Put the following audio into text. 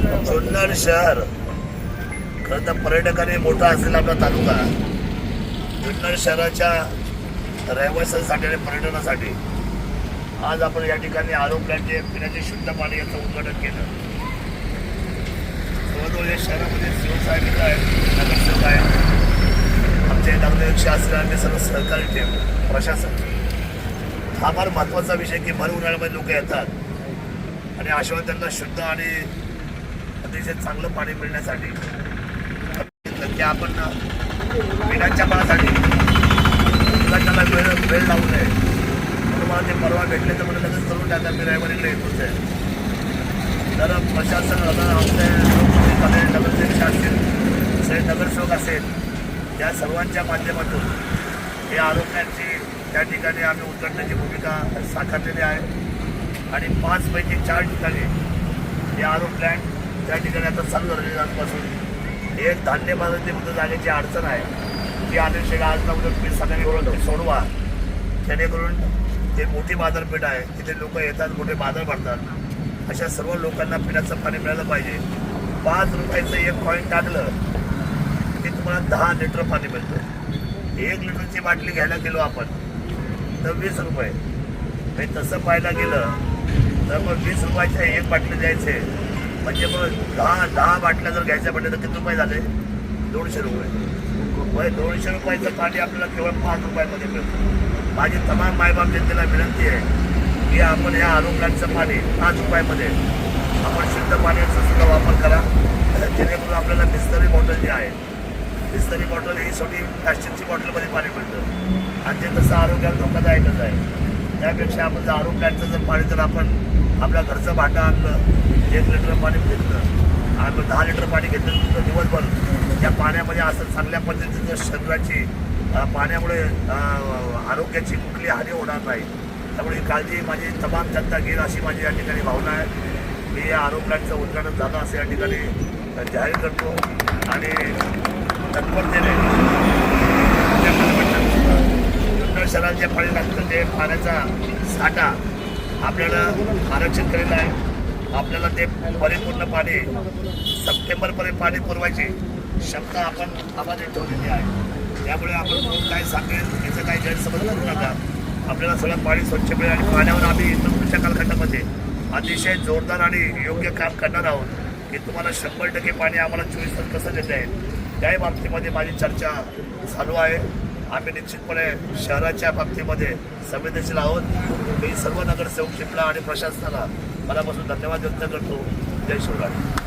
जुन्नर शहर खरं तर पर्यटकांनी मोठा असलेला आपला तालुका जुन्नर शहराच्या रहिवाशांसाठी आणि पर्यटनासाठी आज आपण या ठिकाणी आरो प्लॅनचे पिण्याचे शुद्ध पाणी याचं उद्घाटन केलं. जवळजवळ या शहरामध्ये शिवसाहेब इथं आहेत, नगरसेवक आहेत, आमचे नगराध्यक्ष असलेले आम्ही सर्व सहकारी टीम प्रशासन. हा फार महत्त्वाचा विषय की भर उन्हाळ्यामध्ये लोक येतात आणि अशा त्यांना शुद्ध आणि अतिशय चांगलं पाणी मिळण्यासाठी की आपण पिण्याच्या पाण्यासाठी त्याला वेळ लावू नये. तुम्हाला ते परवा भेटले तर मला लगेच करून टाका. मी रविवारीकडे येतोच आहे. तर प्रशासन आमचे लोकप्रतिनिधी नगरसेवक असतील, सगळे नगरसेवक असेल, या सर्वांच्या माध्यमातून हे आरोग्याची त्या ठिकाणी आम्ही उद्घाटनाची भूमिका साकारलेली आहे आणि 5 पैकी 4 ठिकाणी हे आरोग्य प्लॅन त्या ठिकाणी आता चालू झालेले आजपासून. एक धान्य बाजारपेठेमध्ये जाण्याची अडचण आहे ती अनेक आज तुम्ही सगळ्यांनी सोडवा, जेणेकरून ते मोठी बाजारपेठ आहे, तिथे लोक येतात, मोठे बाजार भरतात. अशा सर्व लोकांना पिण्याचं पाणी मिळालं पाहिजे. 5 रुपयाचं एक कॉईन टाकलं की तुम्हाला 10 लिटर पाणी मिळतं. 1 लिटरची बाटली घ्यायला गेलो आपण तर 20 रुपये. म्हणजे तसं पाहायला गेलं तर मग 20 रुपयाच्या एक बाटली द्यायचे म्हणजे मग 10 बाटल्या जर घ्यायच्या म्हटलं तर किती रुपये झाले? 200 रुपये. मग 200 रुपयाचं पाणी आपल्याला केवळ 5 रुपयामध्ये मिळतं. माझी तमाम मायबाप जनतेला विनंती आहे की आपण या आरोग्याचं पाणी 5 रुपयामध्ये आपण शुद्ध पाण्याचा सुद्धा वापर करा, जेणेकरून आपल्याला बिस्लरी बॉटल जी आहे, बिस्लरी बॉटल ही छोटी प्लॅस्टिकची बॉटलमध्ये पाणी मिळतं आणि ते तसं आरोग्याला धोकादायकच आहे. त्यापेक्षा आपण जर आरोग्याचं जर पाणी जर आपण आपल्या घरचं भांडं आणलं, 1 लिटर पाणी घेतलं आणि 10 लिटर पाणी घेतलं तर दिवसभर त्या पाण्यामध्ये असं चांगल्या पद्धतीचं शरीराची पाण्यामुळे आरोग्याची कुठली हानी होणार नाही. त्यामुळे ही काळजी माझी तमाम जनता घेईल अशी माझी या ठिकाणी भावना आहे. मी या आरोग्याचं उद्घाटन झालं असं या ठिकाणी जाहीर करतो आणि तत्परतेने जुन्नर शहराच्या पाणी लागतं ते पाण्याचा साठा आपल्याला आरक्षित केलेला आहे. आपल्याला ते परिपूर्ण पाणी सप्टेंबरपर्यंत पाणी पुरवायची क्षमता आपण आम्हाला ठेवलेली आहे. त्यामुळे आपण कोण काय सांगेल याचं काही गैरसमज करू नका. आपल्याला सगळं पाणी स्वच्छ मिळेल आणि पाण्यावर आम्ही इथं पुढच्या कालखंडामध्ये अतिशय जोरदार आणि योग्य काम करणार आहोत की तुम्हाला 100% पाणी आम्हाला 24 तास कसं देता येईल त्याही बाबतीमध्ये माझी चर्चा चालू आहे. आम्ही निश्चितपणे शहराच्या बाबतीमध्ये संवेदनशील आहोत. मी सर्व नगरसेवक शिपला आणि प्रशासनाला मनापासून धन्यवाद व्यक्त करतो. जय शिवराय.